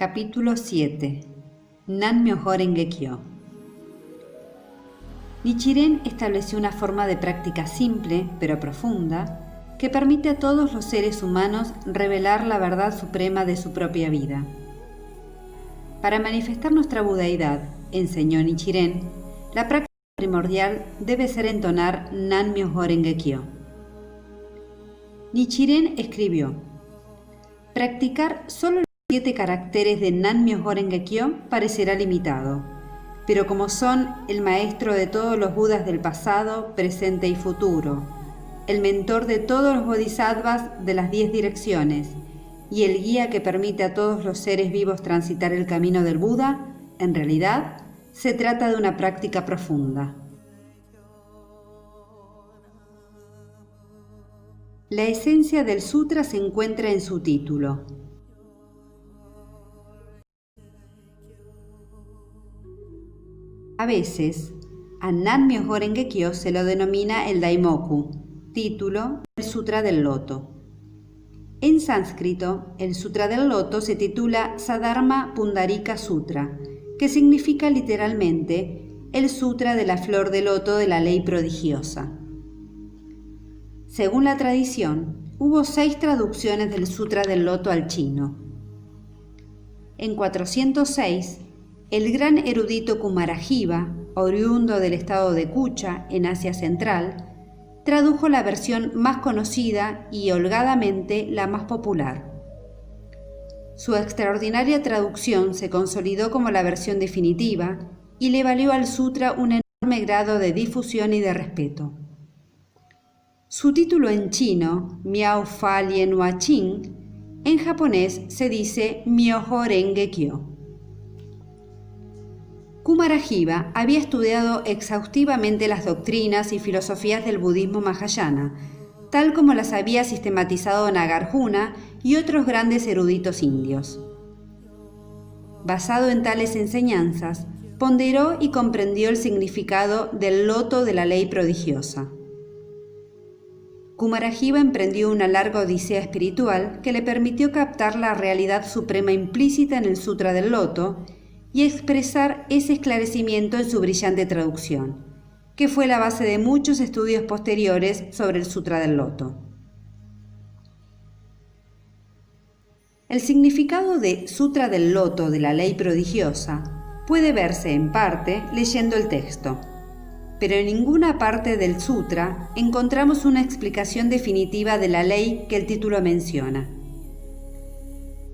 Capítulo 7. Nan-myoho Renge-kyo. Nichiren estableció una forma de práctica simple, pero profunda, que permite a todos los seres humanos revelar la verdad suprema de su propia vida. Para manifestar nuestra budeidad, enseñó Nichiren, la práctica primordial debe ser entonar Nan-myoho Renge-kyo. Nichiren escribió: practicar solo los 7 caracteres de Nan-myoho Renge-kyo parecerá limitado, pero como son el maestro de todos los Budas del pasado, presente y futuro, el mentor de todos los Bodhisattvas de las 10 direcciones y el guía que permite a todos los seres vivos transitar el camino del Buda, en realidad se trata de una práctica profunda. La esencia del sutra se encuentra en su título. A veces, a Nan-myoho Renge-kyo se lo denomina el Daimoku, título del Sutra del Loto. En sánscrito, el Sutra del Loto se titula Saddharma Pundarika Sutra, que significa literalmente el Sutra de la Flor de Loto de la Ley Prodigiosa. Según la tradición, hubo 6 traducciones del Sutra del Loto al chino. En 406, el gran erudito Kumarajiva, oriundo del estado de Kucha, en Asia Central, tradujo la versión más conocida y, holgadamente, la más popular. Su extraordinaria traducción se consolidó como la versión definitiva y le valió al sutra un enorme grado de difusión y de respeto. Su título en chino, Miao Fa Lien Hua Ching, en japonés se dice Myoho Renge-kyo. Kumarajiva había estudiado exhaustivamente las doctrinas y filosofías del budismo Mahayana, tal como las había sistematizado Nagarjuna y otros grandes eruditos indios. Basado en tales enseñanzas, ponderó y comprendió el significado del loto de la ley prodigiosa. Kumarajiva emprendió una larga odisea espiritual que le permitió captar la realidad suprema implícita en el Sutra del Loto y expresar ese esclarecimiento en su brillante traducción, que fue la base de muchos estudios posteriores sobre el Sutra del Loto. El significado de Sutra del Loto de la Ley Prodigiosa puede verse en parte leyendo el texto, pero en ninguna parte del sutra encontramos una explicación definitiva de la ley que el título menciona.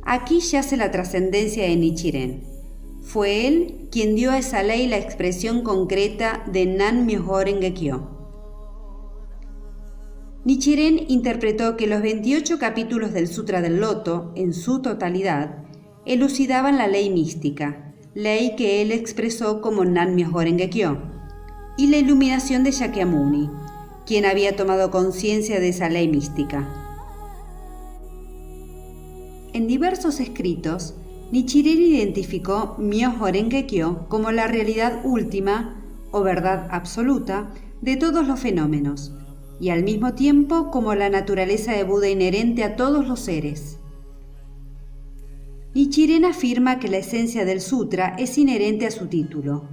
Aquí yace la trascendencia de Nichiren. Fue él quien dio a esa ley la expresión concreta de Nan-myoho Renge-kyo. Nichiren interpretó que los 28 capítulos del Sutra del Loto, en su totalidad, elucidaban la ley mística, ley que él expresó como Nan-myoho Renge-kyo, y la iluminación de Shakyamuni, quien había tomado conciencia de esa ley mística. En diversos escritos, Nichiren identificó Myoho Renge-kyo como la realidad última o verdad absoluta de todos los fenómenos, y al mismo tiempo como la naturaleza de Buda inherente a todos los seres. Nichiren afirma que la esencia del sutra es inherente a su título,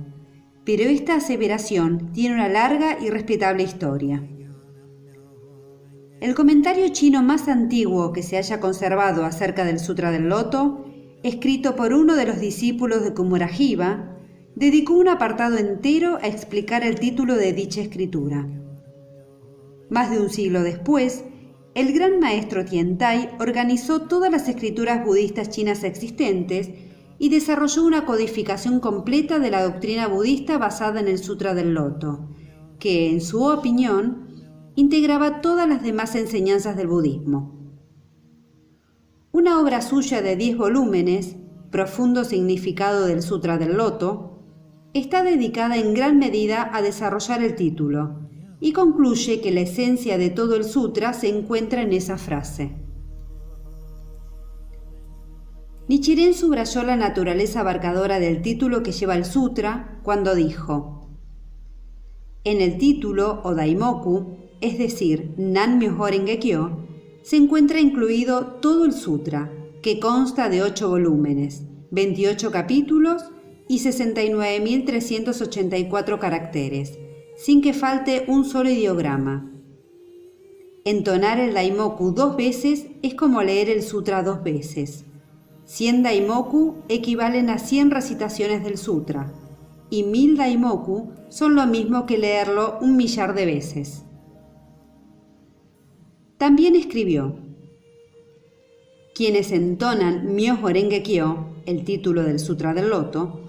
pero esta aseveración tiene una larga y respetable historia. El comentario chino más antiguo que se haya conservado acerca del Sutra del Loto, escrito por uno de los discípulos de Kumarajiva, dedicó un apartado entero a explicar el título de dicha escritura. Más de un siglo después, el gran maestro Tiantai organizó todas las escrituras budistas chinas existentes y desarrolló una codificación completa de la doctrina budista basada en el Sutra del Loto, que, en su opinión, integraba todas las demás enseñanzas del budismo. Una obra suya de 10 volúmenes, Profundo Significado del Sutra del Loto, está dedicada en gran medida a desarrollar el título y concluye que la esencia de todo el sutra se encuentra en esa frase. Nichiren subrayó la naturaleza abarcadora del título que lleva el sutra cuando dijo: en el título o Daimoku, es decir, Nan-myoho Renge-kyo, se encuentra incluido todo el sutra, que consta de 8 volúmenes, 28 capítulos y 69.384 caracteres, sin que falte un solo ideograma. Entonar el Daimoku 2 veces es como leer el sutra 2 veces. 100 Daimoku equivalen a 100 recitaciones del sutra, y 1000 Daimoku son lo mismo que leerlo 1.000.000 de veces. También escribió: quienes entonan Myoho Renge Kyo, el título del Sutra del Loto,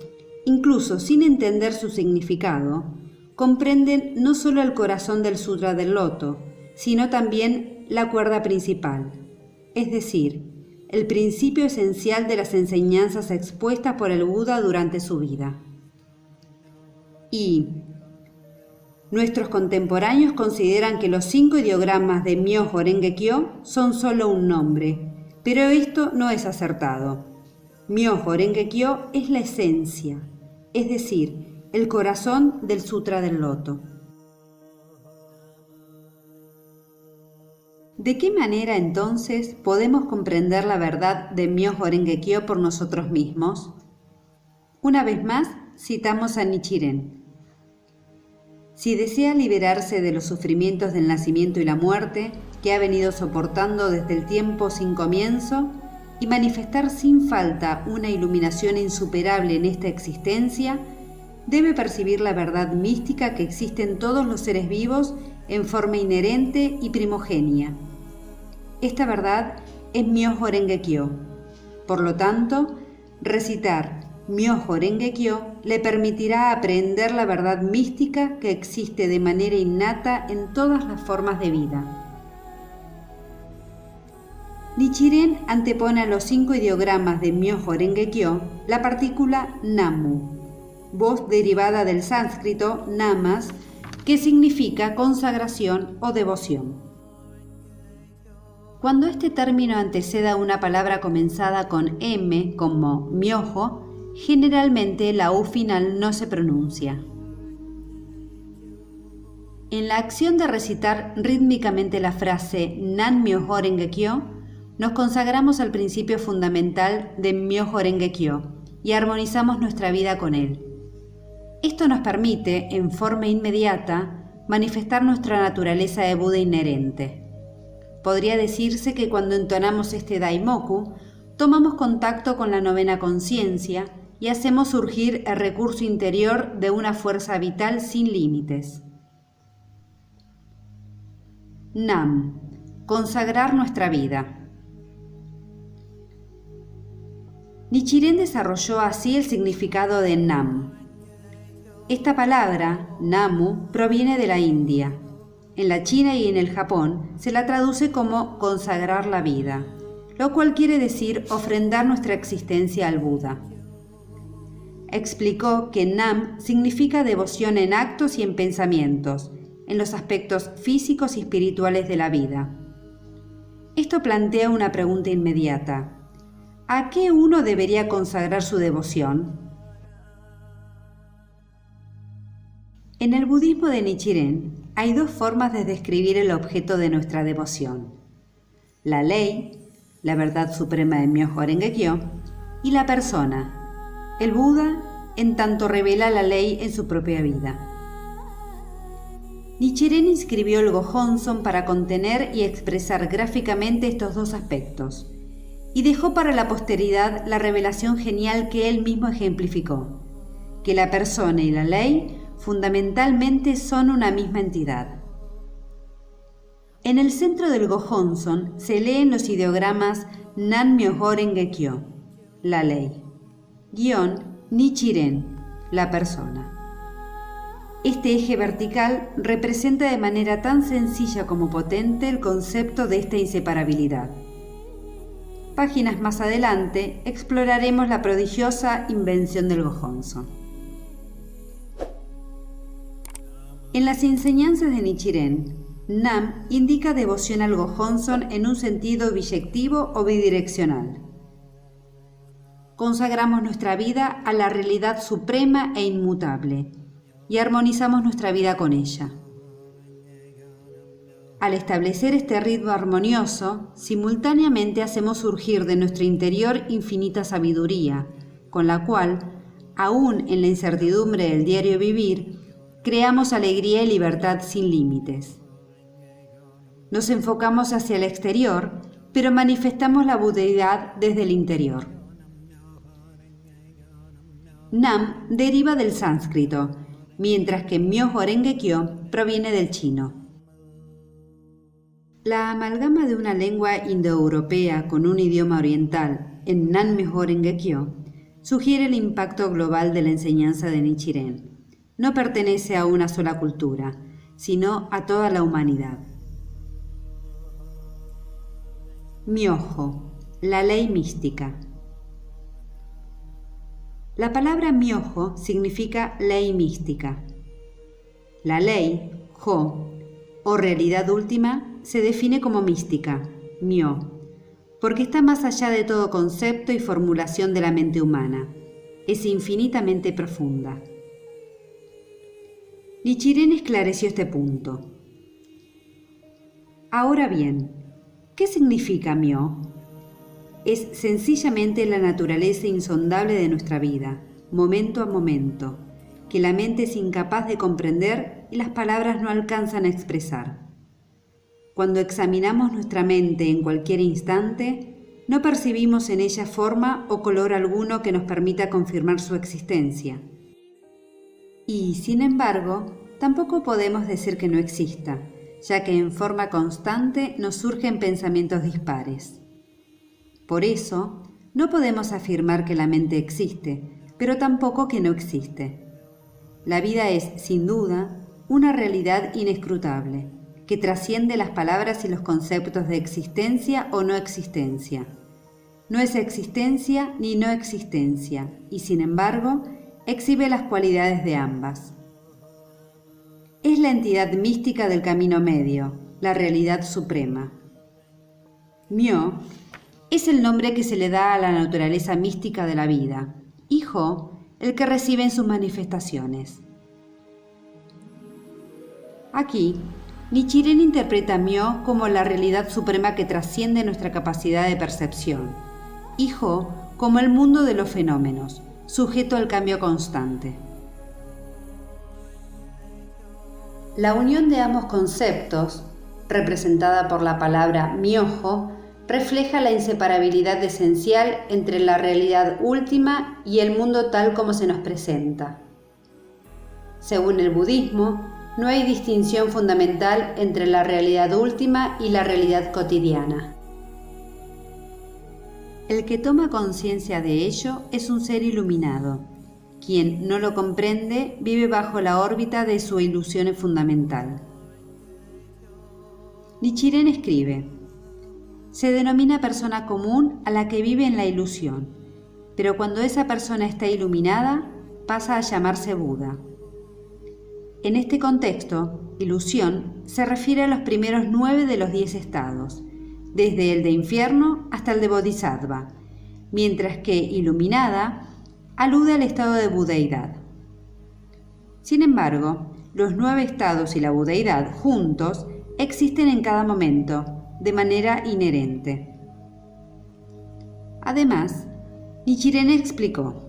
incluso sin entender su significado, comprenden no solo el corazón del Sutra del Loto, sino también la cuerda principal, es decir, el principio esencial de las enseñanzas expuestas por el Buda durante su vida. Y nuestros contemporáneos consideran que los 5 ideogramas de Myoho Renge Kyo son solo un nombre, pero esto no es acertado. Myoho Renge Kyo es la esencia, es decir, el corazón del Sutra del Loto. ¿De qué manera entonces podemos comprender la verdad de Myoho Renge Kyo por nosotros mismos? Una vez más, citamos a Nichiren. Si desea liberarse de los sufrimientos del nacimiento y la muerte que ha venido soportando desde el tiempo sin comienzo y manifestar sin falta una iluminación insuperable en esta existencia, debe percibir la verdad mística que existe en todos los seres vivos en forma inherente y primogénia. Esta verdad es Myoho Renge Kyo. Por lo tanto, recitar Myoho Renge Kyo le permitirá aprender la verdad mística que existe de manera innata en todas las formas de vida. Nichiren antepone a los 5 ideogramas de Myoho Renge Kyo la partícula Namu, voz derivada del sánscrito namas, que significa consagración o devoción. Cuando este término anteceda una palabra comenzada con M como Myoho, generalmente la U final no se pronuncia. En la acción de recitar rítmicamente la frase Nan Myoho Renge Kyo, nos consagramos al principio fundamental de Myoho Renge Kyo y armonizamos nuestra vida con él. Esto nos permite, en forma inmediata, manifestar nuestra naturaleza de Buda inherente. Podría decirse que cuando entonamos este Daimoku, tomamos contacto con la novena conciencia y hacemos surgir el recurso interior de una fuerza vital sin límites. Nam, consagrar nuestra vida. Nichiren desarrolló así el significado de Nam. Esta palabra, Namu, proviene de la India. En la China y en el Japón se la traduce como consagrar la vida, lo cual quiere decir ofrendar nuestra existencia al Buda. Explicó que Nam significa devoción en actos y en pensamientos, en los aspectos físicos y espirituales de la vida. Esto plantea una pregunta inmediata. ¿A qué uno debería consagrar su devoción? En el budismo de Nichiren hay 2 formas de describir el objeto de nuestra devoción: la ley, la verdad suprema de Myoho Renge Kyo, y la persona, el Buda, en tanto revela la ley en su propia vida. Nichiren inscribió el Gohonzon para contener y expresar gráficamente estos 2 aspectos, y dejó para la posteridad la revelación genial que él mismo ejemplificó, que la persona y la ley fundamentalmente son una misma entidad. En el centro del Gohonzon se leen los ideogramas Nan Myoho Renge Kyo, la ley, guión Nichiren, la persona. Este eje vertical representa de manera tan sencilla como potente el concepto de esta inseparabilidad. Páginas más adelante exploraremos la prodigiosa invención del Gohonzon. En las enseñanzas de Nichiren, Nam indica devoción al Gohonzon en un sentido biyectivo o bidireccional. Consagramos nuestra vida a la realidad suprema e inmutable y armonizamos nuestra vida con ella. Al establecer este ritmo armonioso, simultáneamente hacemos surgir de nuestro interior infinita sabiduría, con la cual, aún en la incertidumbre del diario vivir, creamos alegría y libertad sin límites. Nos enfocamos hacia el exterior, pero manifestamos la budeidad desde el interior. Nam deriva del sánscrito, mientras que Myoho Renge Kyo proviene del chino. La amalgama de una lengua indoeuropea con un idioma oriental en Nam Myoho Renge Kyo sugiere el impacto global de la enseñanza de Nichiren. No pertenece a una sola cultura, sino a toda la humanidad. Myoho, la ley mística. La palabra Myoho significa ley mística. La ley, Ho, o realidad última, se define como mística, Myo, porque está más allá de todo concepto y formulación de la mente humana. Es infinitamente profunda. Nichiren esclareció este punto. Ahora bien, ¿qué significa Myo? Es sencillamente la naturaleza insondable de nuestra vida, momento a momento, que la mente es incapaz de comprender y las palabras no alcanzan a expresar. Cuando examinamos nuestra mente en cualquier instante, no percibimos en ella forma o color alguno que nos permita confirmar su existencia. Y, sin embargo, tampoco podemos decir que no exista, ya que en forma constante nos surgen pensamientos dispares. Por eso, no podemos afirmar que la mente existe, pero tampoco que no existe. La vida es, sin duda, una realidad inescrutable, que trasciende las palabras y los conceptos de existencia o no existencia. No es existencia ni no existencia, y sin embargo, exhibe las cualidades de ambas. Es la entidad mística del camino medio, la realidad suprema. Myo es el nombre que se le da a la naturaleza mística de la vida, y Ho, el que recibe en sus manifestaciones. Aquí, Nichiren interpreta Myo como la realidad suprema que trasciende nuestra capacidad de percepción, y Ho como el mundo de los fenómenos, sujeto al cambio constante. La unión de ambos conceptos, representada por la palabra Myoho, refleja la inseparabilidad esencial entre la realidad última y el mundo tal como se nos presenta. Según el budismo, no hay distinción fundamental entre la realidad última y la realidad cotidiana. El que toma conciencia de ello es un ser iluminado. Quien no lo comprende vive bajo la órbita de su ilusión fundamental. Nichiren escribe: se denomina persona común a la que vive en la ilusión, pero cuando esa persona está iluminada, pasa a llamarse Buda. En este contexto, ilusión se refiere a los primeros 9 de los 10 estados, desde el de infierno hasta el de bodhisattva, mientras que iluminada alude al estado de budeidad. Sin embargo, los 9 estados y la budeidad juntos existen en cada momento, de manera inherente. Además, Nichiren explicó: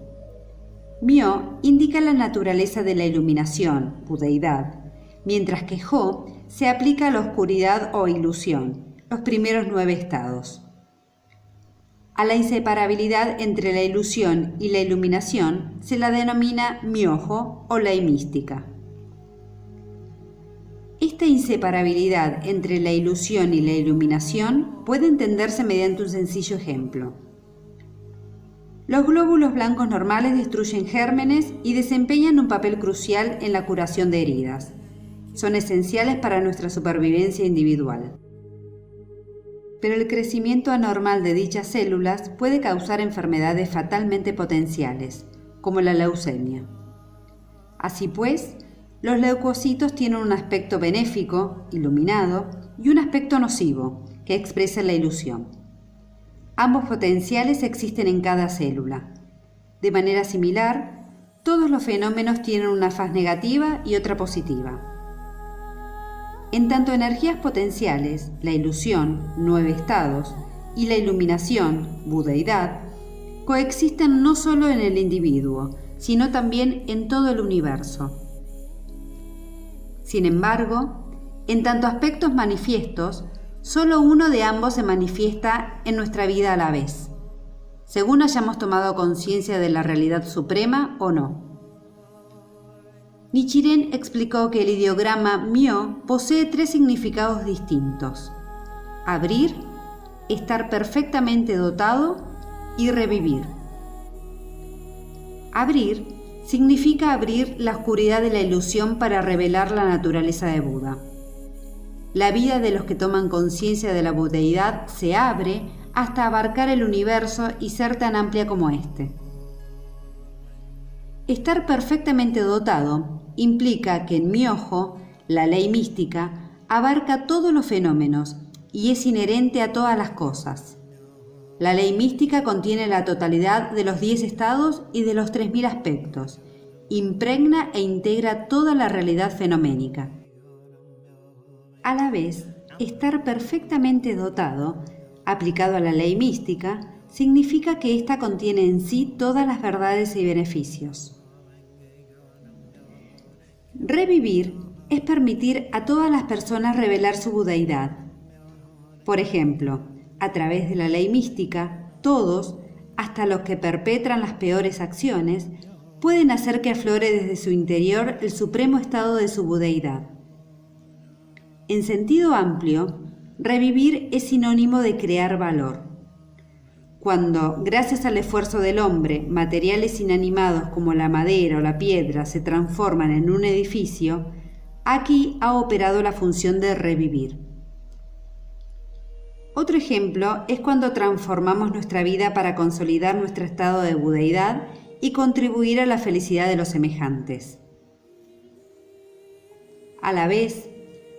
Myo indica la naturaleza de la iluminación, budeidad, mientras que Ho se aplica a la oscuridad o ilusión, los primeros 9 estados. A la inseparabilidad entre la ilusión y la iluminación se la denomina Myoho o ley mística. Esta inseparabilidad entre la ilusión y la iluminación puede entenderse mediante un sencillo ejemplo. Los glóbulos blancos normales destruyen gérmenes y desempeñan un papel crucial en la curación de heridas. Son esenciales para nuestra supervivencia individual. Pero el crecimiento anormal de dichas células puede causar enfermedades fatalmente potenciales, como la leucemia. Así pues, los leucocitos tienen un aspecto benéfico, iluminado, y un aspecto nocivo, que expresa la ilusión. Ambos potenciales existen en cada célula. De manera similar, todos los fenómenos tienen una faz negativa y otra positiva. En tanto energías potenciales, la ilusión, 9 estados, y la iluminación, budeidad, coexisten no solo en el individuo, sino también en todo el universo. Sin embargo, en tanto aspectos manifiestos, solo uno de ambos se manifiesta en nuestra vida a la vez, según hayamos tomado conciencia de la realidad suprema o no. Nichiren explicó que el ideograma Myo posee 3 significados distintos: abrir, estar perfectamente dotado y revivir. Abrir significa abrir la oscuridad de la ilusión para revelar la naturaleza de Buda. La vida de los que toman conciencia de la budeidad se abre hasta abarcar el universo y ser tan amplia como éste. Estar perfectamente dotado implica que en mi ojo, la ley mística abarca todos los fenómenos y es inherente a todas las cosas. La ley mística contiene la totalidad de los 10 estados y de los 3000 aspectos, impregna e integra toda la realidad fenoménica. A la vez, estar perfectamente dotado, aplicado a la ley mística, significa que ésta contiene en sí todas las verdades y beneficios. Revivir es permitir a todas las personas revelar su budeidad. Por ejemplo, a través de la ley mística, todos, hasta los que perpetran las peores acciones, pueden hacer que aflore desde su interior el supremo estado de su budeidad. En sentido amplio, revivir es sinónimo de crear valor. Cuando, gracias al esfuerzo del hombre, materiales inanimados como la madera o la piedra se transforman en un edificio, aquí ha operado la función de revivir. Otro ejemplo es cuando transformamos nuestra vida para consolidar nuestro estado de budeidad y contribuir a la felicidad de los semejantes. A la vez,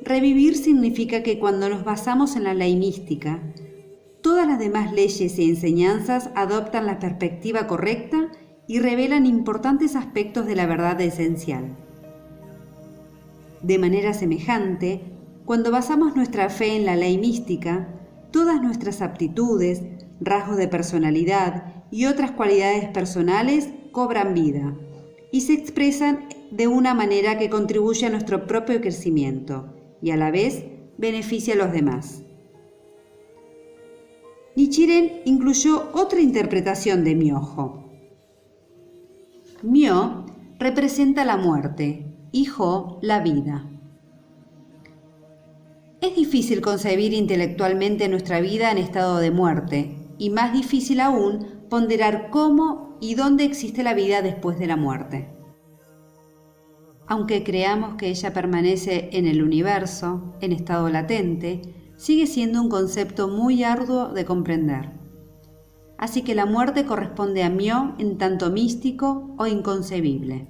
revivir significa que cuando nos basamos en la ley mística, todas las demás leyes y enseñanzas adoptan la perspectiva correcta y revelan importantes aspectos de la verdad esencial. De manera semejante, cuando basamos nuestra fe en la ley mística, todas nuestras aptitudes, rasgos de personalidad y otras cualidades personales cobran vida y se expresan de una manera que contribuye a nuestro propio crecimiento y a la vez beneficia a los demás. Nichiren incluyó otra interpretación de Myoho. Myo representa la muerte y Jo la vida. Es difícil concebir intelectualmente nuestra vida en estado de muerte, y más difícil aún ponderar cómo y dónde existe la vida después de la muerte. Aunque creamos que ella permanece en el universo, en estado latente, sigue siendo un concepto muy arduo de comprender. Así que la muerte corresponde a Myo en tanto místico o inconcebible.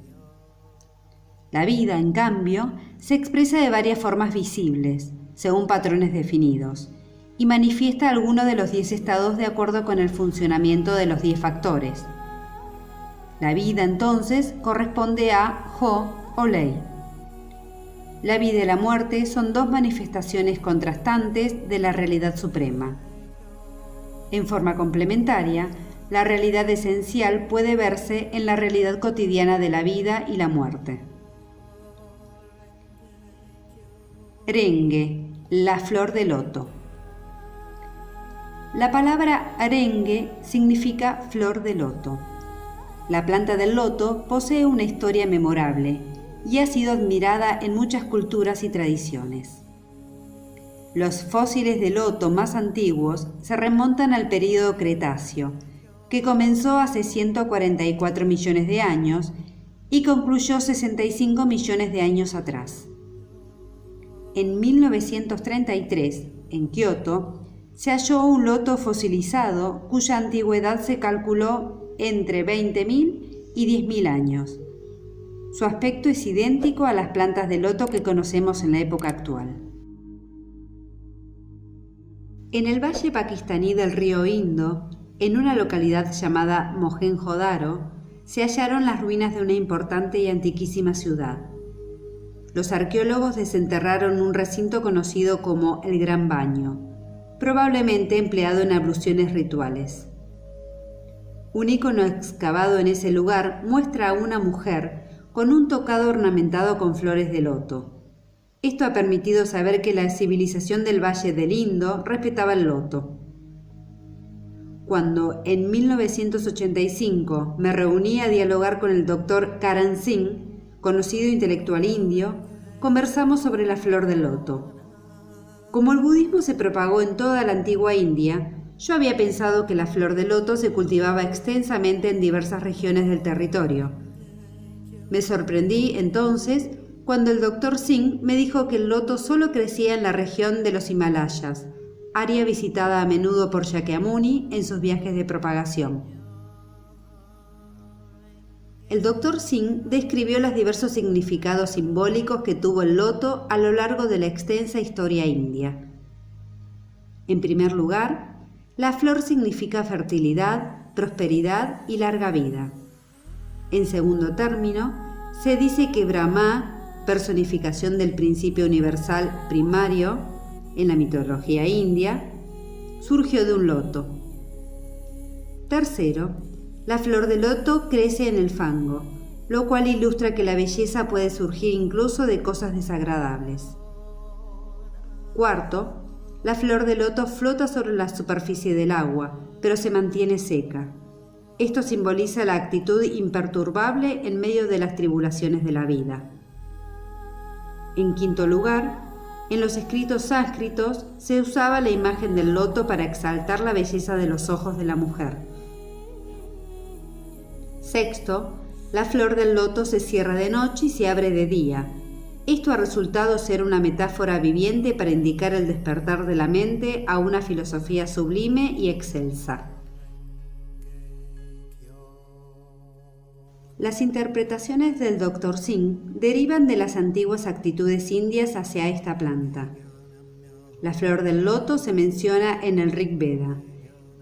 La vida, en cambio, se expresa de varias formas visibles, según patrones definidos, y manifiesta alguno de los 10 estados de acuerdo con el funcionamiento de los 10 factores. La vida, entonces, corresponde a Jo o ley. La vida y la muerte son 2 manifestaciones contrastantes de la realidad suprema. En forma complementaria, la realidad esencial puede verse en la realidad cotidiana de la vida y la muerte. Arengue, la flor de loto. La palabra arengue significa flor de loto. La planta del loto posee una historia memorable y ha sido admirada en muchas culturas y tradiciones. Los fósiles de loto más antiguos se remontan al período Cretáceo, que comenzó hace 144 millones de años y concluyó 65 millones de años atrás. En 1933, en Kioto, se halló un loto fosilizado cuya antigüedad se calculó entre 20.000 y 10.000 años. Su aspecto es idéntico a las plantas de loto que conocemos en la época actual. En el valle pakistaní del río Indo, en una localidad llamada Mohenjo-Daro, se hallaron las ruinas de una importante y antiquísima ciudad. Los arqueólogos desenterraron un recinto conocido como el Gran Baño, probablemente empleado en abluciones rituales. Un ícono excavado en ese lugar muestra a una mujer con un tocado ornamentado con flores de loto. Esto ha permitido saber que la civilización del Valle del Indo respetaba el loto. Cuando en 1985 me reuní a dialogar con el Dr. Karan Singh, conocido intelectual indio, conversamos sobre la flor del loto. Como el budismo se propagó en toda la antigua India, yo había pensado que la flor de loto se cultivaba extensamente en diversas regiones del territorio. Me sorprendí entonces cuando el Dr. Singh me dijo que el loto solo crecía en la región de los Himalayas, área visitada a menudo por Shakyamuni en sus viajes de propagación. El Dr. Singh describió los diversos significados simbólicos que tuvo el loto a lo largo de la extensa historia india. En primer lugar, la flor significa fertilidad, prosperidad y larga vida. En segundo término, se dice que Brahma, personificación del principio universal primario en la mitología india, surgió de un loto. Tercero, la flor de loto crece en el fango, lo cual ilustra que la belleza puede surgir incluso de cosas desagradables. Cuarto, la flor de loto flota sobre la superficie del agua, pero se mantiene seca. Esto simboliza la actitud imperturbable en medio de las tribulaciones de la vida. En quinto lugar, en los escritos sánscritos se usaba la imagen del loto para exaltar la belleza de los ojos de la mujer. Sexto, la flor del loto se cierra de noche y se abre de día. Esto ha resultado ser una metáfora viviente para indicar el despertar de la mente a una filosofía sublime y excelsa. Las interpretaciones del Dr. Singh derivan de las antiguas actitudes indias hacia esta planta. La flor del loto se menciona en el Rig Veda,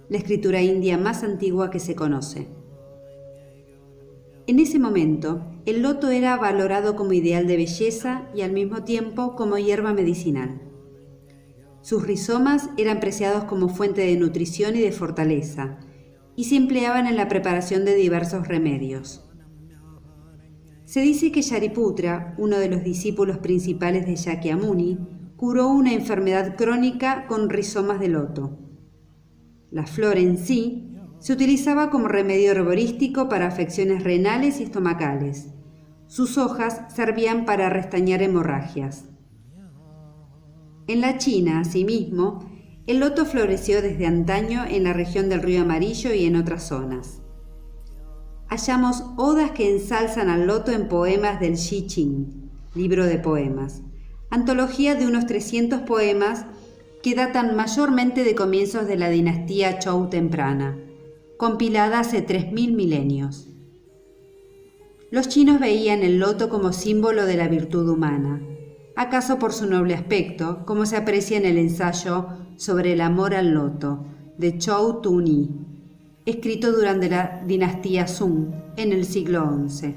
la escritura india más antigua que se conoce. En ese momento, el loto era valorado como ideal de belleza y al mismo tiempo como hierba medicinal. Sus rizomas eran preciados como fuente de nutrición y de fortaleza, y se empleaban en la preparación de diversos remedios. Se dice que Shariputra, uno de los discípulos principales de Shakyamuni, curó una enfermedad crónica con rizomas de loto. La flor en sí se utilizaba como remedio herborístico para afecciones renales y estomacales. Sus hojas servían para restañar hemorragias. En la China, asimismo, el loto floreció desde antaño en la región del Río Amarillo y en otras zonas. Hallamos odas que ensalzan al loto en poemas del Shi Qing, libro de poemas, antología de unos 300 poemas que datan mayormente de comienzos de la dinastía Zhou temprana, compilada hace 3000 milenios. Los chinos veían el loto como símbolo de la virtud humana, acaso por su noble aspecto, como se aprecia en el ensayo sobre el amor al loto de Zhou Tuni, escrito durante la dinastía Sung en el siglo XI.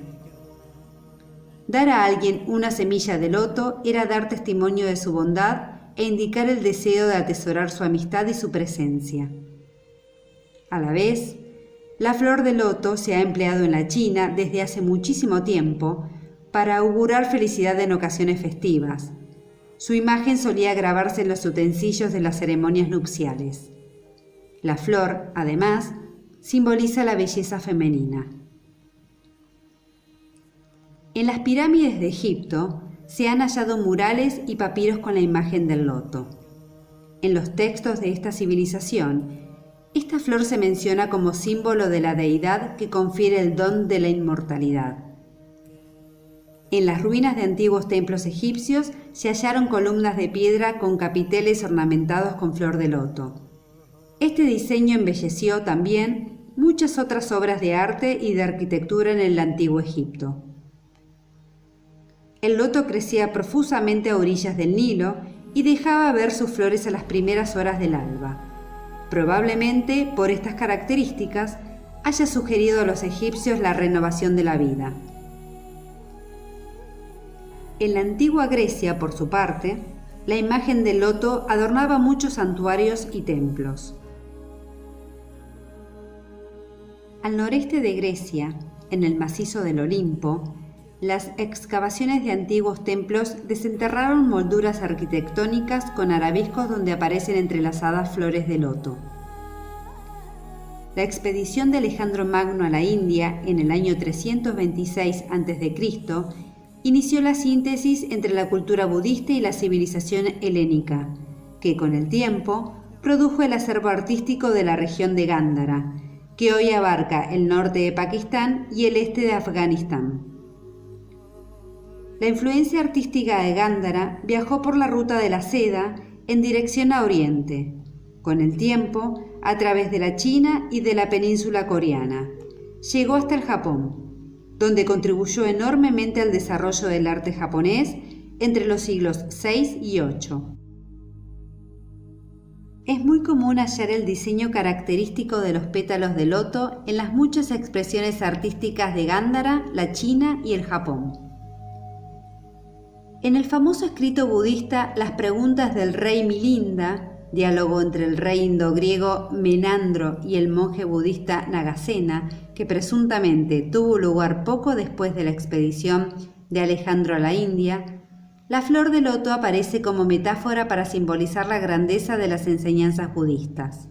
Dar a alguien una semilla de loto era dar testimonio de su bondad e indicar el deseo de atesorar su amistad y su presencia. A la vez, la flor de loto se ha empleado en la China desde hace muchísimo tiempo para augurar felicidad en ocasiones festivas. Su imagen solía grabarse en los utensilios de las ceremonias nupciales. La flor, además, simboliza la belleza femenina. En las pirámides de Egipto se han hallado murales y papiros con la imagen del loto. En los textos de esta civilización, esta flor se menciona como símbolo de la deidad que confiere el don de la inmortalidad. En las ruinas de antiguos templos egipcios se hallaron columnas de piedra con capiteles ornamentados con flor de loto. Este diseño embelleció también muchas otras obras de arte y de arquitectura en el antiguo Egipto. El loto crecía profusamente a orillas del Nilo y dejaba ver sus flores a las primeras horas del alba. Probablemente, por estas características, haya sugerido a los egipcios la renovación de la vida. En la antigua Grecia, por su parte, la imagen del loto adornaba muchos santuarios y templos. Al noreste de Grecia, en el macizo del Olimpo, las excavaciones de antiguos templos desenterraron molduras arquitectónicas con arabescos donde aparecen entrelazadas flores de loto. La expedición de Alejandro Magno a la India en el año 326 a.C. inició la síntesis entre la cultura budista y la civilización helénica, que con el tiempo produjo el acervo artístico de la región de Gándhara, que hoy abarca el norte de Pakistán y el este de Afganistán. La influencia artística de Gándhara viajó por la ruta de la seda en dirección a Oriente, con el tiempo a través de la China y de la península coreana. Llegó hasta el Japón, donde contribuyó enormemente al desarrollo del arte japonés entre los siglos VI y VIII. Es muy común hallar el diseño característico de los pétalos de loto en las muchas expresiones artísticas de Gándhara, la China y el Japón. En el famoso escrito budista Las preguntas del rey Milinda, diálogo entre el rey indogriego Menandro y el monje budista Nagasena, que presuntamente tuvo lugar poco después de la expedición de Alejandro a la India, la flor de loto aparece como metáfora para simbolizar la grandeza de las enseñanzas budistas.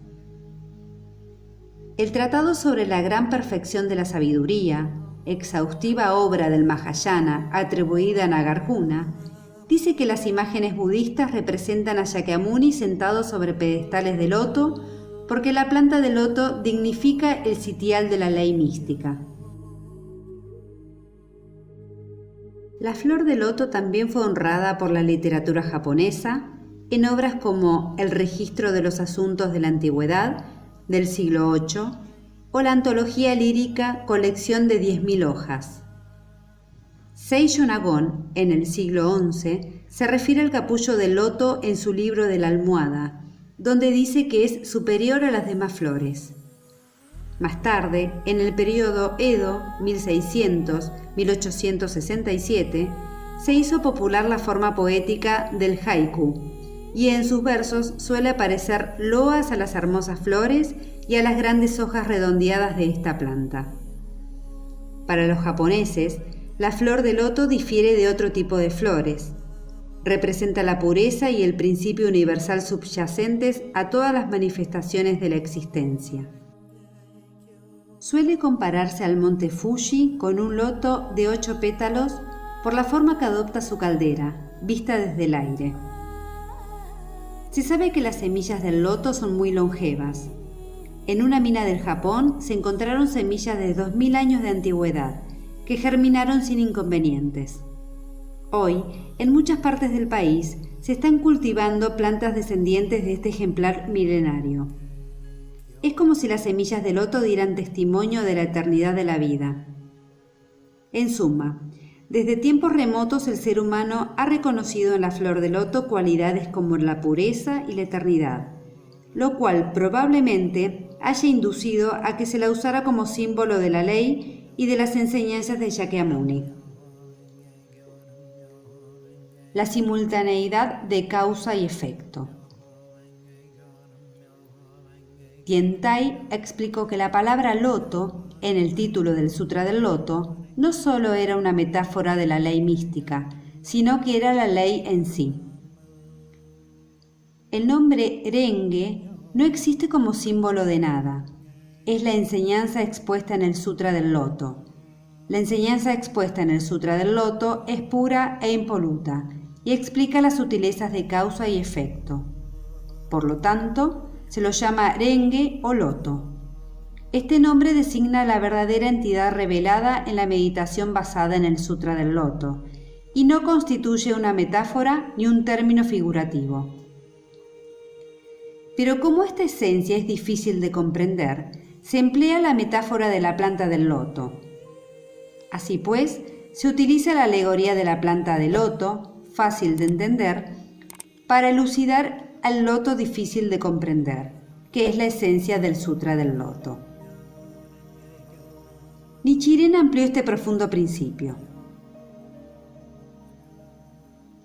El Tratado sobre la Gran Perfección de la Sabiduría, exhaustiva obra del Mahayana atribuida a Nagarjuna, dice que las imágenes budistas representan a Shakyamuni sentado sobre pedestales de loto porque la planta de loto dignifica el sitial de la ley mística. La flor de loto también fue honrada por la literatura japonesa en obras como El registro de los asuntos de la antigüedad, del siglo VIII, o la antología lírica Colección de 10.000 hojas. Seijo Nagon, en el siglo XI, se refiere al capullo del loto en su libro de la almohada, donde dice que es superior a las demás flores. Más tarde, en el período Edo, 1600-1867, se hizo popular la forma poética del haiku, y en sus versos suele aparecer loas a las hermosas flores y a las grandes hojas redondeadas de esta planta. Para los japoneses, la flor de loto difiere de otro tipo de flores. Representa la pureza y el principio universal subyacentes a todas las manifestaciones de la existencia. Suele compararse al monte Fuji con un loto de 8 pétalos por la forma que adopta su caldera, vista desde el aire. Se sabe que las semillas del loto son muy longevas. En una mina del Japón se encontraron semillas de 2000 años de antigüedad, que germinaron sin inconvenientes. Hoy, en muchas partes del país, se están cultivando plantas descendientes de este ejemplar milenario. Es como si las semillas de loto dieran testimonio de la eternidad de la vida. En suma, desde tiempos remotos el ser humano ha reconocido en la flor de loto cualidades como la pureza y la eternidad, lo cual probablemente haya inducido a que se la usara como símbolo de la ley y de las enseñanzas de Shakyamuni. La simultaneidad de causa y efecto. Tiantai explicó que la palabra loto, en el título del Sutra del Loto, no solo era una metáfora de la ley mística, sino que era la ley en sí. El nombre Renge no existe como símbolo de nada. Es la enseñanza expuesta en el Sutra del Loto. La enseñanza expuesta en el Sutra del Loto es pura e impoluta y explica las sutilezas de causa y efecto. Por lo tanto, se lo llama Renge o Loto. Este nombre designa la verdadera entidad revelada en la meditación basada en el Sutra del Loto y no constituye una metáfora ni un término figurativo. Pero como esta esencia es difícil de comprender, se emplea la metáfora de la planta del loto. Así pues, se utiliza la alegoría de la planta de loto, fácil de entender, para elucidar al loto difícil de comprender, que es la esencia del Sutra del Loto. Nichiren amplió este profundo principio.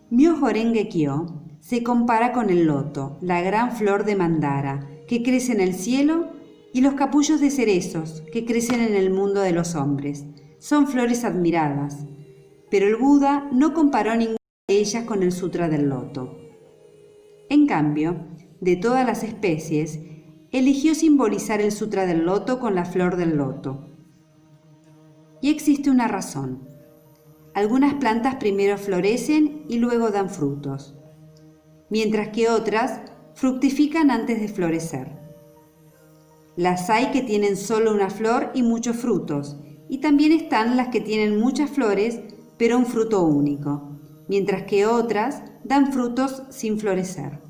Myoho Renge Kyo se compara con el loto, la gran flor de Mandara, que crece en el cielo y los capullos de cerezos que crecen en el mundo de los hombres. Son flores admiradas, pero el Buda no comparó ninguna de ellas con el Sutra del Loto. En cambio, de todas las especies, eligió simbolizar el Sutra del Loto con la flor del loto. Y existe una razón. Algunas plantas primero florecen y luego dan frutos, mientras que otras fructifican antes de florecer. Las hay que tienen solo una flor y muchos frutos, y también están las que tienen muchas flores pero un fruto único, mientras que otras dan frutos sin florecer.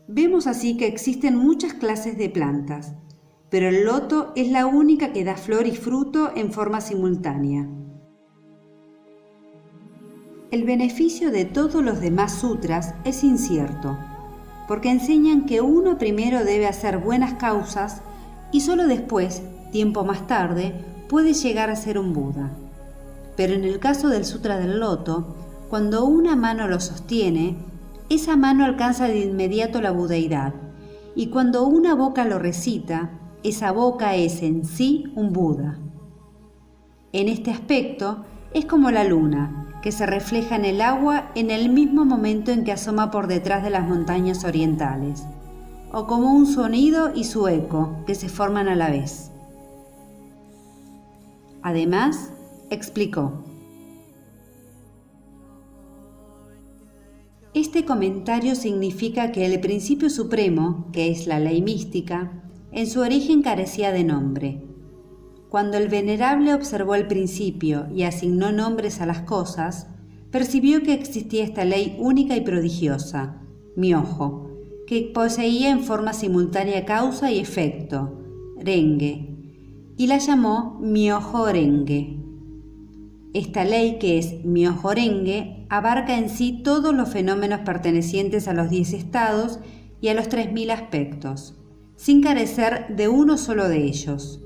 Vemos así que existen muchas clases de plantas, pero el loto es la única que da flor y fruto en forma simultánea. El beneficio de todos los demás sutras es incierto, porque enseñan que uno primero debe hacer buenas causas y solo después, tiempo más tarde, puede llegar a ser un Buda. Pero en el caso del Sutra del Loto, cuando una mano lo sostiene, esa mano alcanza de inmediato la budeidad, y cuando una boca lo recita, esa boca es en sí un Buda. En este aspecto, es como la luna, que se refleja en el agua en el mismo momento en que asoma por detrás de las montañas orientales, o como un sonido y su eco que se forman a la vez. Además, explicó: este comentario significa que el principio supremo, que es la ley mística, en su origen carecía de nombre. Cuando el venerable observó el principio y asignó nombres a las cosas, percibió que existía esta ley única y prodigiosa, myojo, que poseía en forma simultánea causa y efecto, renge, y la llamó myoho-renge. Esta ley, que es myoho-renge, abarca en sí todos los fenómenos pertenecientes a los 10 estados y a los 3000 aspectos, sin carecer de uno solo de ellos.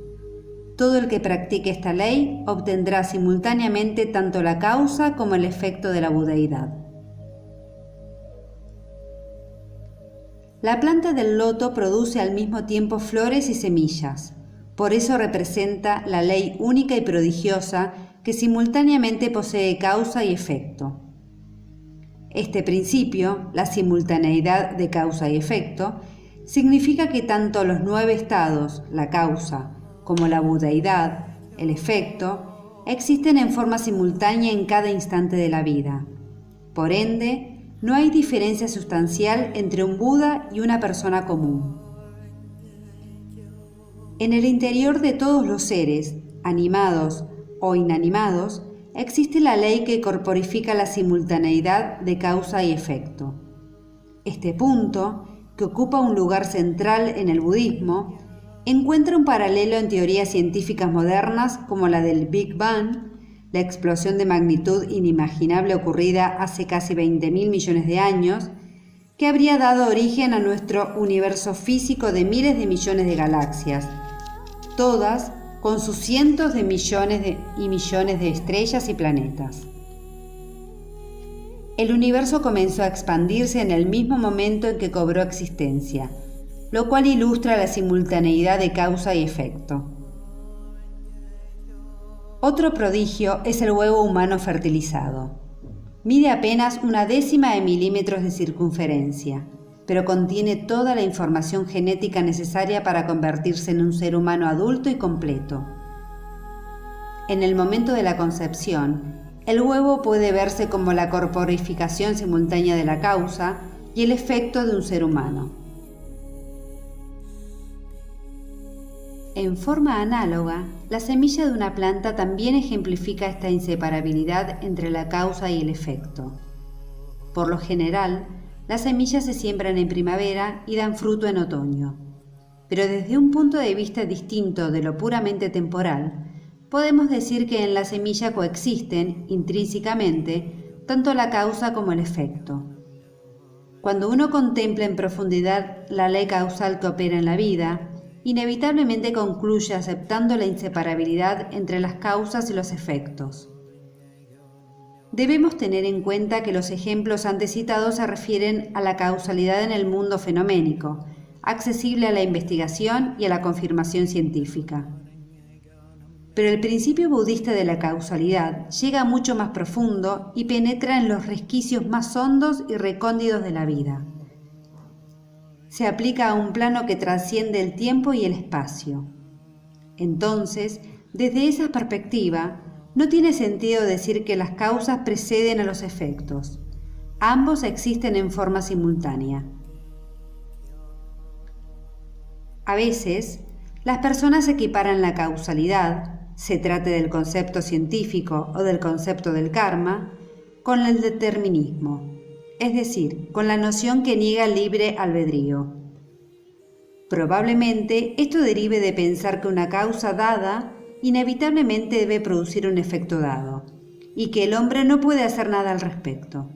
Todo el que practique esta ley obtendrá simultáneamente tanto la causa como el efecto de la budeidad. La planta del loto produce al mismo tiempo flores y semillas. Por eso representa la ley única y prodigiosa que simultáneamente posee causa y efecto. Este principio, la simultaneidad de causa y efecto, significa que tanto los 9 estados, la causa, como la budeidad, el efecto, existen en forma simultánea en cada instante de la vida. Por ende, no hay diferencia sustancial entre un Buda y una persona común. En el interior de todos los seres, animados o inanimados, existe la ley que corporifica la simultaneidad de causa y efecto. Este punto, que ocupa un lugar central en el budismo, encuentra un paralelo en teorías científicas modernas como la del Big Bang, la explosión de magnitud inimaginable ocurrida hace casi 20.000 millones de años, que habría dado origen a nuestro universo físico de miles de millones de galaxias, todas con sus cientos de millones y millones de estrellas y planetas. El universo comenzó a expandirse en el mismo momento en que cobró existencia, lo cual ilustra la simultaneidad de causa y efecto. Otro prodigio es el huevo humano fertilizado. Mide apenas 1/10 de milímetros de circunferencia, pero contiene toda la información genética necesaria para convertirse en un ser humano adulto y completo. En el momento de la concepción, el huevo puede verse como la corporificación simultánea de la causa y el efecto de un ser humano. En forma análoga, la semilla de una planta también ejemplifica esta inseparabilidad entre la causa y el efecto. Por lo general, las semillas se siembran en primavera y dan fruto en otoño. Pero desde un punto de vista distinto de lo puramente temporal, podemos decir que en la semilla coexisten, intrínsecamente, tanto la causa como el efecto. Cuando uno contempla en profundidad la ley causal que opera en la vida, inevitablemente concluye aceptando la inseparabilidad entre las causas y los efectos. Debemos tener en cuenta que los ejemplos antes citados se refieren a la causalidad en el mundo fenoménico, accesible a la investigación y a la confirmación científica. Pero el principio budista de la causalidad llega mucho más profundo y penetra en los resquicios más hondos y recónditos de la vida. Se aplica a un plano que trasciende el tiempo y el espacio. Entonces, desde esa perspectiva, no tiene sentido decir que las causas preceden a los efectos. Ambos existen en forma simultánea. A veces, las personas equiparan la causalidad, se trate del concepto científico o del concepto del karma, con el determinismo, es decir, con la noción que niega el libre albedrío. Probablemente esto derive de pensar que una causa dada inevitablemente debe producir un efecto dado, y que el hombre no puede hacer nada al respecto.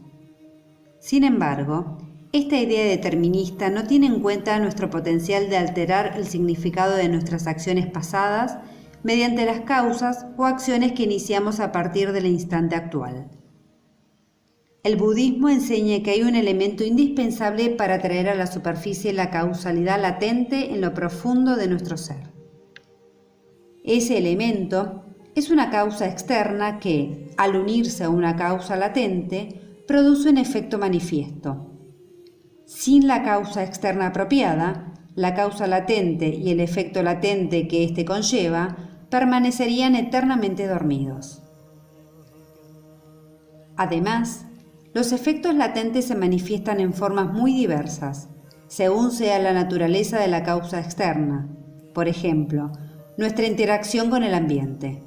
Sin embargo, esta idea determinista no tiene en cuenta nuestro potencial de alterar el significado de nuestras acciones pasadas mediante las causas o acciones que iniciamos a partir del instante actual. El budismo enseña que hay un elemento indispensable para traer a la superficie la causalidad latente en lo profundo de nuestro ser. Ese elemento es una causa externa que, al unirse a una causa latente, produce un efecto manifiesto. Sin la causa externa apropiada, la causa latente y el efecto latente que éste conlleva permanecerían eternamente dormidos. Además, los efectos latentes se manifiestan en formas muy diversas, según sea la naturaleza de la causa externa. Por ejemplo, nuestra interacción con el ambiente.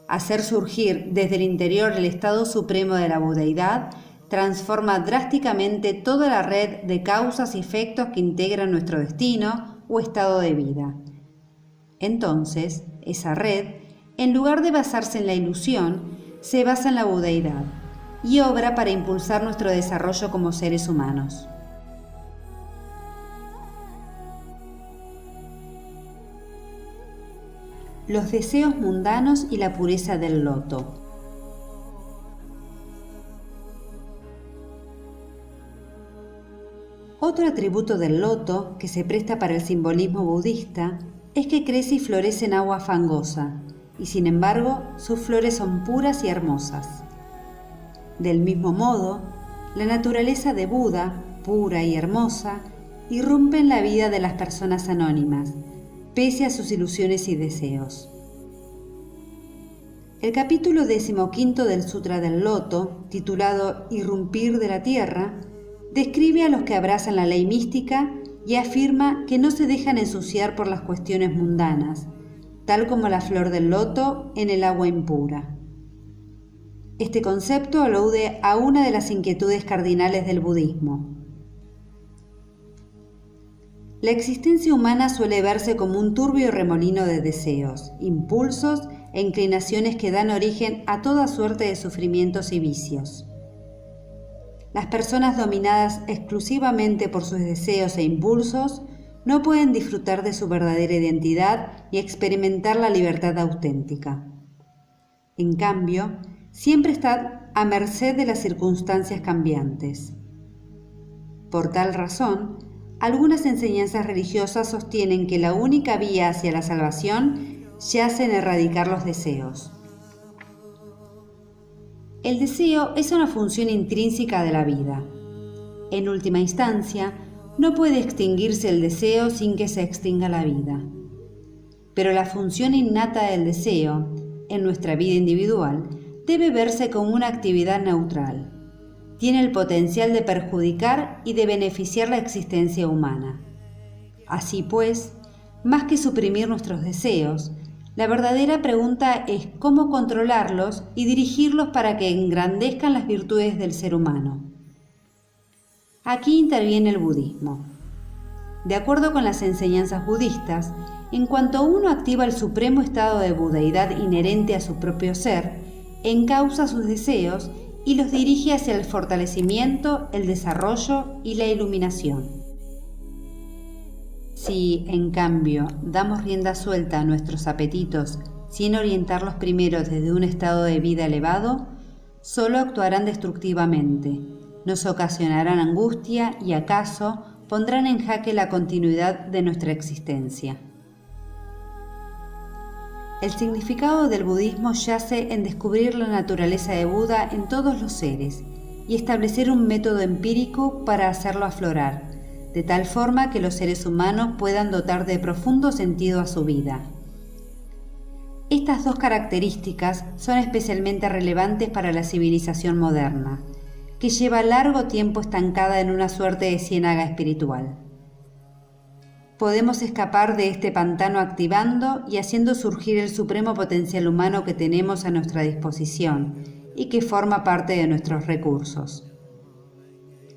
Hacer surgir desde el interior el estado supremo de la budeidad transforma drásticamente toda la red de causas y efectos que integran nuestro destino o estado de vida. Entonces, esa red, en lugar de basarse en la ilusión, se basa en la budeidad y obra para impulsar nuestro desarrollo como seres humanos. Los deseos mundanos y la pureza del loto. Otro atributo del loto que se presta para el simbolismo budista es que crece y florece en agua fangosa, y sin embargo sus flores son puras y hermosas. Del mismo modo, la naturaleza de Buda, pura y hermosa, irrumpe en la vida de las personas anónimas, pese a sus ilusiones y deseos. El capítulo 15 del Sutra del Loto, titulado Irrumpir de la Tierra, describe a los que abrazan la ley mística y afirma que no se dejan ensuciar por las cuestiones mundanas, tal como la flor del loto en el agua impura. Este concepto alude a una de las inquietudes cardinales del budismo. La existencia humana suele verse como un turbio remolino de deseos, impulsos e inclinaciones que dan origen a toda suerte de sufrimientos y vicios. Las personas dominadas exclusivamente por sus deseos e impulsos no pueden disfrutar de su verdadera identidad y experimentar la libertad auténtica. En cambio, siempre están a merced de las circunstancias cambiantes. Por tal razón, algunas enseñanzas religiosas sostienen que la única vía hacia la salvación yace en erradicar los deseos. El deseo es una función intrínseca de la vida. En última instancia, no puede extinguirse el deseo sin que se extinga la vida. Pero la función innata del deseo, en nuestra vida individual, debe verse como una actividad neutral. Tiene el potencial de perjudicar y de beneficiar la existencia humana. Así pues, más que suprimir nuestros deseos, la verdadera pregunta es cómo controlarlos y dirigirlos para que engrandezcan las virtudes del ser humano. Aquí interviene el budismo. De acuerdo con las enseñanzas budistas, en cuanto uno activa el supremo estado de budeidad inherente a su propio ser, encausa sus deseos y los dirige hacia el fortalecimiento, el desarrollo y la iluminación. Si, en cambio, damos rienda suelta a nuestros apetitos sin orientarlos primero desde un estado de vida elevado, solo actuarán destructivamente, nos ocasionarán angustia y acaso pondrán en jaque la continuidad de nuestra existencia. El significado del budismo yace en descubrir la naturaleza de Buda en todos los seres y establecer un método empírico para hacerlo aflorar, de tal forma que los seres humanos puedan dotar de profundo sentido a su vida. Estas dos características son especialmente relevantes para la civilización moderna, que lleva largo tiempo estancada en una suerte de ciénaga espiritual. Podemos escapar de este pantano activando y haciendo surgir el supremo potencial humano que tenemos a nuestra disposición y que forma parte de nuestros recursos.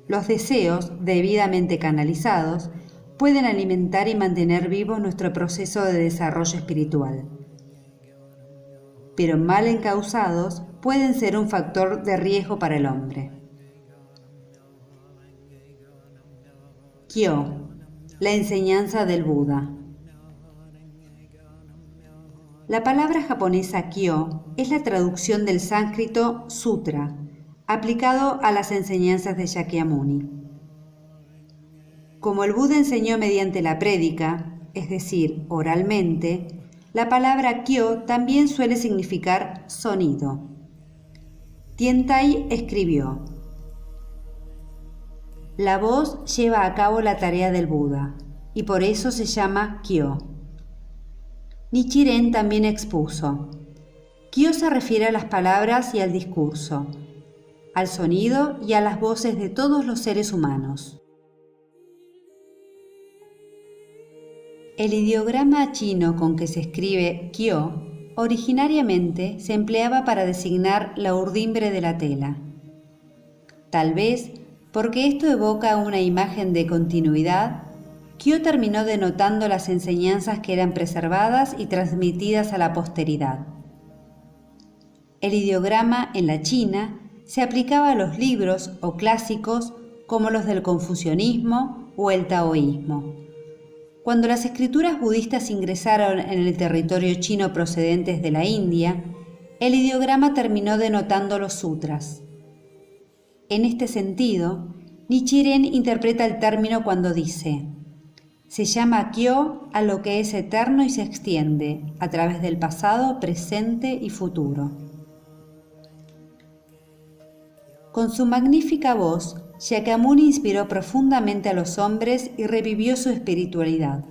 Los deseos, debidamente canalizados, pueden alimentar y mantener vivo nuestro proceso de desarrollo espiritual. Pero mal encausados pueden ser un factor de riesgo para el hombre. Kyo, la enseñanza del Buda. La palabra japonesa Kyo es la traducción del sánscrito sutra, aplicado a las enseñanzas de Shakyamuni. Como el Buda enseñó mediante la prédica, es decir, oralmente, la palabra Kyo también suele significar sonido. Tiantai escribió: la voz lleva a cabo la tarea del Buda, y por eso se llama Kyo. Nichiren también expuso: Kyo se refiere a las palabras y al discurso, al sonido y a las voces de todos los seres humanos. El ideograma chino con que se escribe Kyo originariamente se empleaba para designar la urdimbre de la tela. Tal vez porque esto evoca una imagen de continuidad, Kyo terminó denotando las enseñanzas que eran preservadas y transmitidas a la posteridad. El ideograma en la China se aplicaba a los libros o clásicos como los del confucianismo o el taoísmo. Cuando las escrituras budistas ingresaron en el territorio chino procedentes de la India, el ideograma terminó denotando los sutras. En este sentido, Nichiren interpreta el término cuando dice: se llama Kyo a lo que es eterno y se extiende a través del pasado, presente y futuro. Con su magnífica voz, Shakyamuni inspiró profundamente a los hombres y revivió su espiritualidad.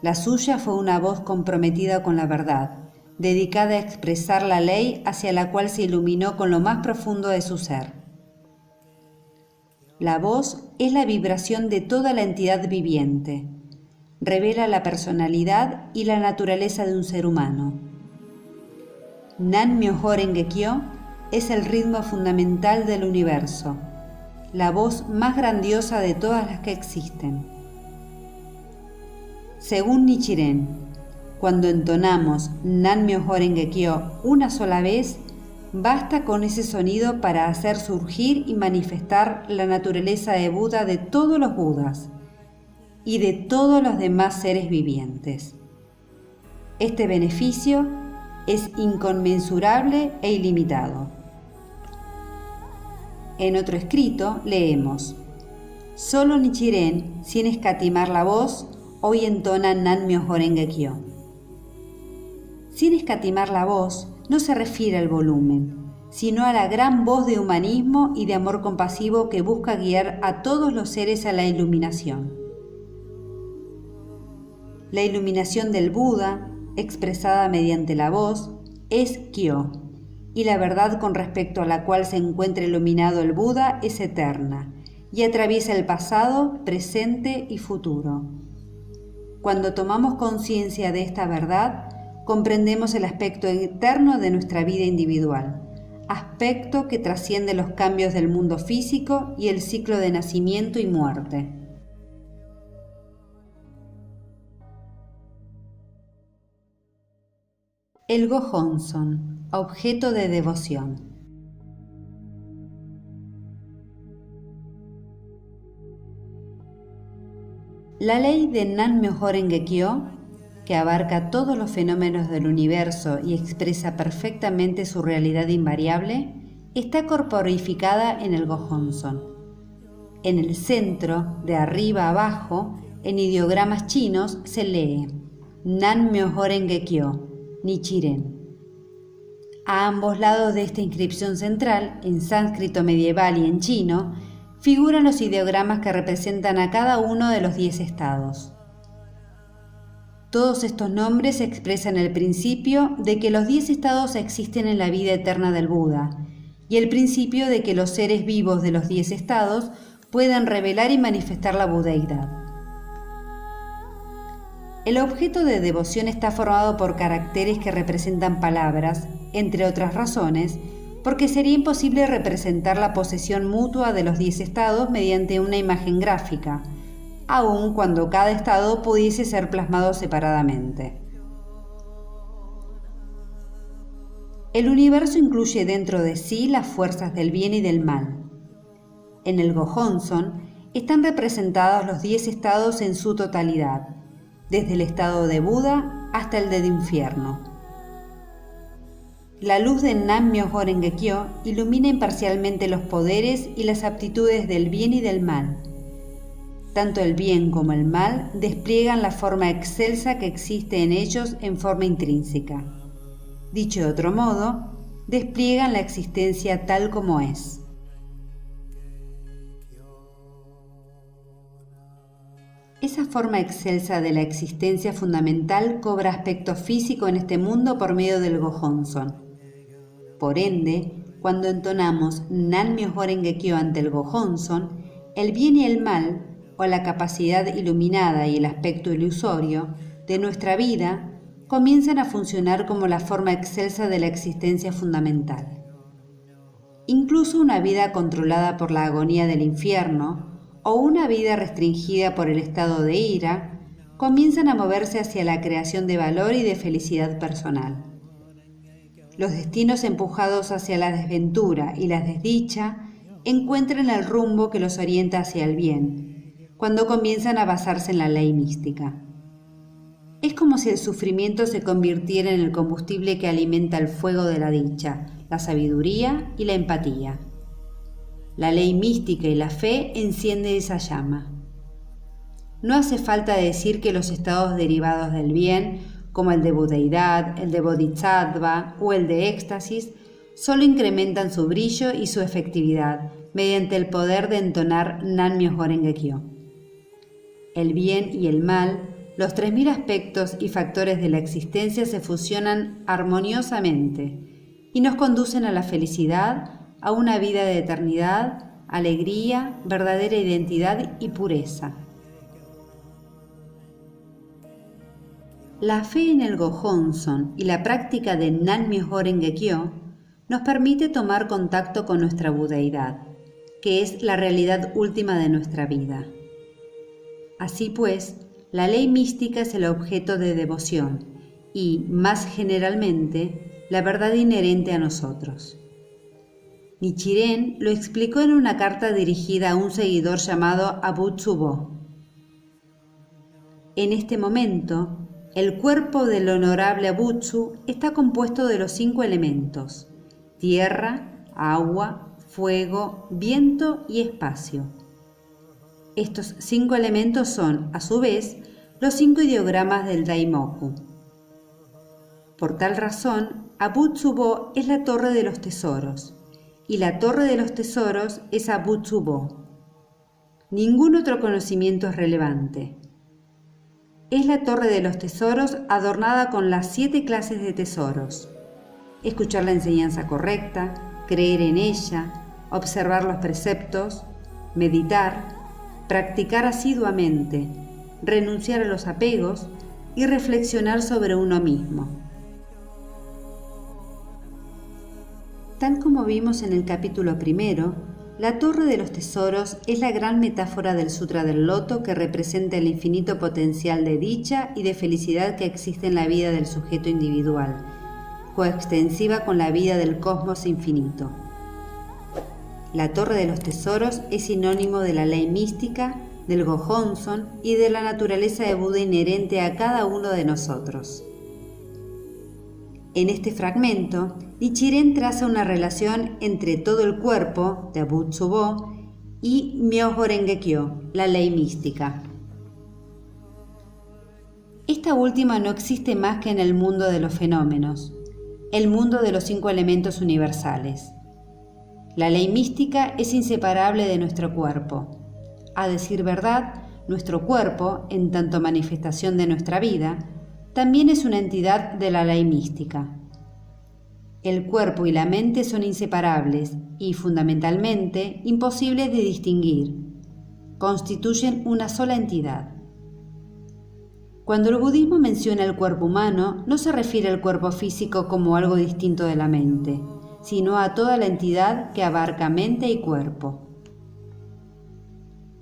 La suya fue una voz comprometida con la verdad, dedicada a expresar la ley hacia la cual se iluminó con lo más profundo de su ser. La voz es la vibración de toda la entidad viviente. Revela la personalidad y la naturaleza de un ser humano. Nan-myoho Renge Kyo es el ritmo fundamental del universo, la voz más grandiosa de todas las que existen. Según Nichiren, cuando entonamos Nan-myoho Renge Kyo una sola vez, basta con ese sonido para hacer surgir y manifestar la naturaleza de Buda de todos los Budas y de todos los demás seres vivientes. Este beneficio es inconmensurable e ilimitado. En otro escrito leemos: solo Nichiren, sin escatimar la voz, hoy entona Nan-myoho Renge Kyo. Sin escatimar la voz no se refiere al volumen, sino a la gran voz de humanismo y de amor compasivo que busca guiar a todos los seres a la iluminación. La iluminación del Buda, expresada mediante la voz, es Kyo, y la verdad con respecto a la cual se encuentra iluminado el Buda es eterna, y atraviesa el pasado, presente y futuro. Cuando tomamos conciencia de esta verdad, comprendemos el aspecto eterno de nuestra vida individual, aspecto que trasciende los cambios del mundo físico y el ciclo de nacimiento y muerte. El Gohonzon, objeto de devoción. La ley de Nan-myoho Renge Kyo, que abarca todos los fenómenos del universo y expresa perfectamente su realidad invariable, está corporificada en el Gohonzon. En el centro, de arriba a abajo, en ideogramas chinos se lee Nan Myoho Gekyo, Nichiren. A ambos lados de esta inscripción central, en sánscrito medieval y en chino, figuran los ideogramas que representan a cada uno de los 10 estados. Todos estos nombres expresan el principio de que los 10 estados existen en la vida eterna del Buda y el principio de que los seres vivos de los 10 estados pueden revelar y manifestar la budeidad. El objeto de devoción está formado por caracteres que representan palabras, entre otras razones, porque sería imposible representar la posesión mutua de los 10 estados mediante una imagen gráfica, aun cuando cada estado pudiese ser plasmado separadamente. El universo incluye dentro de sí las fuerzas del bien y del mal. En el Gohonzon están representados los 10 estados en su totalidad, desde el estado de Buda hasta el de infierno. La luz de Nan Myoho Gekyo ilumina imparcialmente los poderes y las aptitudes del bien y del mal. Tanto el bien como el mal despliegan la forma excelsa que existe en ellos en forma intrínseca. Dicho de otro modo, despliegan la existencia tal como es. Esa forma excelsa de la existencia fundamental cobra aspecto físico en este mundo por medio del Gohonzon. Por ende, cuando entonamos Nan Myoho Gekyo ante el Gohonzon, el bien y el mal, o la capacidad iluminada y el aspecto ilusorio de nuestra vida, comienzan a funcionar como la forma excelsa de la existencia fundamental. Incluso una vida controlada por la agonía del infierno, o una vida restringida por el estado de ira, comienzan a moverse hacia la creación de valor y de felicidad personal. Los destinos empujados hacia la desventura y la desdicha encuentran el rumbo que los orienta hacia el bien, cuando comienzan a basarse en la ley mística. Es como si el sufrimiento se convirtiera en el combustible que alimenta el fuego de la dicha, la sabiduría y la empatía. La ley mística y la fe enciende esa llama. No hace falta decir que los estados derivados del bien, como el de budeidad, el de bodhisattva o el de éxtasis, solo incrementan su brillo y su efectividad mediante el poder de entonar Nan Myoho Gekyo. El bien y el mal, los 3000 aspectos y factores de la existencia se fusionan armoniosamente y nos conducen a la felicidad, a una vida de eternidad, alegría, verdadera identidad y pureza. La fe en el Gohonzon y la práctica de Nan Myoho Gekyo nos permite tomar contacto con nuestra budeidad, que es la realidad última de nuestra vida. Así pues, la ley mística es el objeto de devoción y, más generalmente, la verdad inherente a nosotros. Nichiren lo explicó en una carta dirigida a un seguidor llamado Abu Tsubo. En este momento, el cuerpo del honorable Abutsu está compuesto de los 5 elementos: tierra, agua, fuego, viento y espacio. Estos 5 elementos son, a su vez, los 5 ideogramas del Daimoku. Por tal razón, Abu-Tsubo es la torre de los tesoros, y la torre de los tesoros es Abu-Tsubo. Ningún otro conocimiento es relevante. Es la torre de los tesoros adornada con las 7 clases de tesoros: escuchar la enseñanza correcta, creer en ella, observar los preceptos, meditar, practicar asiduamente, renunciar a los apegos y reflexionar sobre uno mismo. Tal como vimos en el capítulo primero, la Torre de los Tesoros es la gran metáfora del Sutra del Loto que representa el infinito potencial de dicha y de felicidad que existe en la vida del sujeto individual, coextensiva con la vida del cosmos infinito. La Torre de los Tesoros es sinónimo de la ley mística, del Gohonzon y de la naturaleza de Buda inherente a cada uno de nosotros. En este fragmento, Nichiren traza una relación entre todo el cuerpo de Abu-Tsubo y Myoho Renge Kyo, la ley mística. Esta última no existe más que en el mundo de los fenómenos, el mundo de los 5 elementos universales. La ley mística es inseparable de nuestro cuerpo. A decir verdad, nuestro cuerpo, en tanto manifestación de nuestra vida, también es una entidad de la ley mística. El cuerpo y la mente son inseparables y, fundamentalmente, imposibles de distinguir. Constituyen una sola entidad. Cuando el budismo menciona el cuerpo humano, no se refiere al cuerpo físico como algo distinto de la mente, sino a toda la entidad que abarca mente y cuerpo.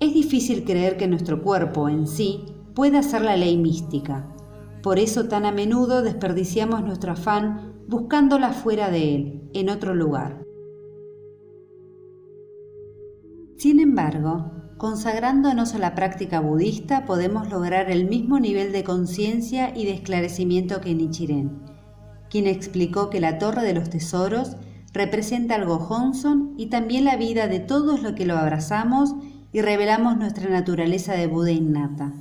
Es difícil creer que nuestro cuerpo en sí pueda ser la ley mística. Por eso tan a menudo desperdiciamos nuestro afán buscándola fuera de él, en otro lugar. Sin embargo, consagrándonos a la práctica budista podemos lograr el mismo nivel de conciencia y de esclarecimiento que Nichiren, quien explicó que la Torre de los Tesoros representa al Gohonzon y también la vida de todos los que lo abrazamos y revelamos nuestra naturaleza de Buda innata.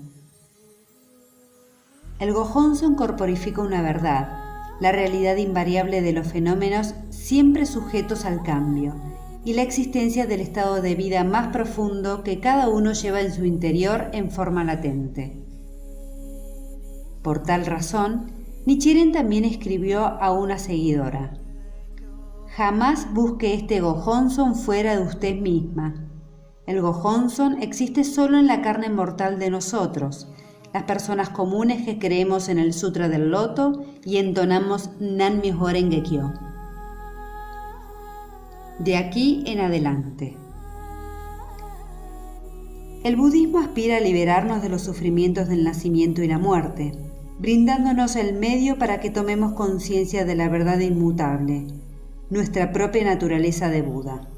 El Gohonzon corporifica una verdad, la realidad invariable de los fenómenos siempre sujetos al cambio, y la existencia del estado de vida más profundo que cada uno lleva en su interior en forma latente. Por tal razón, Nichiren también escribió a una seguidora: «Jamás busque este Gohonzon fuera de usted misma. El Gohonzon existe solo en la carne mortal de nosotros, las personas comunes que creemos en el Sutra del Loto y entonamos Nan Myoho Renge Kyo. De aquí en adelante». El budismo aspira a liberarnos de los sufrimientos del nacimiento y la muerte, brindándonos el medio para que tomemos conciencia de la verdad inmutable, nuestra propia naturaleza de Buda.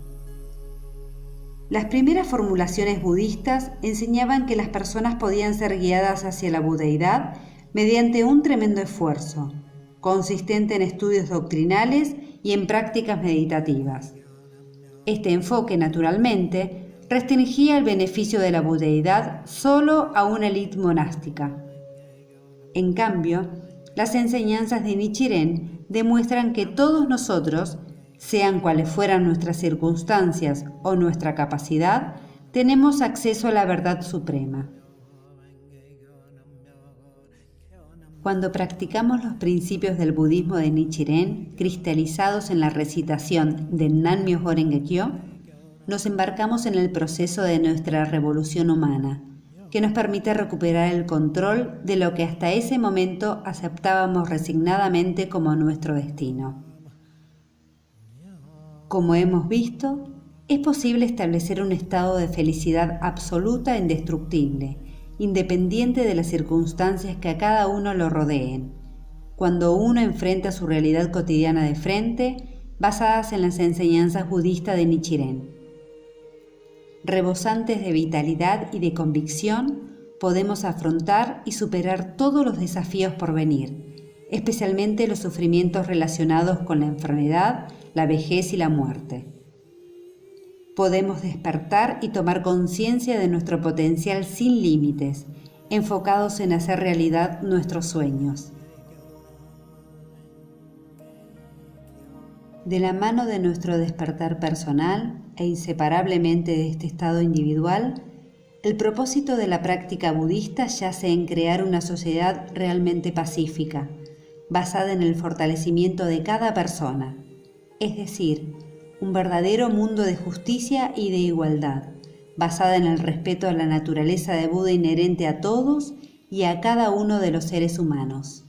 Las primeras formulaciones budistas enseñaban que las personas podían ser guiadas hacia la budeidad mediante un tremendo esfuerzo, consistente en estudios doctrinales y en prácticas meditativas. Este enfoque, naturalmente, restringía el beneficio de la budeidad solo a una élite monástica. En cambio, las enseñanzas de Nichiren demuestran que todos nosotros, sean cuales fueran nuestras circunstancias o nuestra capacidad, tenemos acceso a la verdad suprema. Cuando practicamos los principios del budismo de Nichiren, cristalizados en la recitación de Nan Myoho Renge Kyo, nos embarcamos en el proceso de nuestra revolución humana, que nos permite recuperar el control de lo que hasta ese momento aceptábamos resignadamente como nuestro destino. Como hemos visto, es posible establecer un estado de felicidad absoluta e indestructible, independiente de las circunstancias que a cada uno lo rodeen, cuando uno enfrenta su realidad cotidiana de frente, basadas en las enseñanzas budistas de Nichiren. Rebosantes de vitalidad y de convicción, podemos afrontar y superar todos los desafíos por venir, especialmente los sufrimientos relacionados con la enfermedad, la vejez y la muerte. Podemos despertar y tomar conciencia de nuestro potencial sin límites, enfocados en hacer realidad nuestros sueños. De la mano de nuestro despertar personal e inseparablemente de este estado individual, el propósito de la práctica budista yace en crear una sociedad realmente pacífica, basada en el fortalecimiento de cada persona, es decir, un verdadero mundo de justicia y de igualdad, basada en el respeto a la naturaleza de Buda inherente a todos y a cada uno de los seres humanos.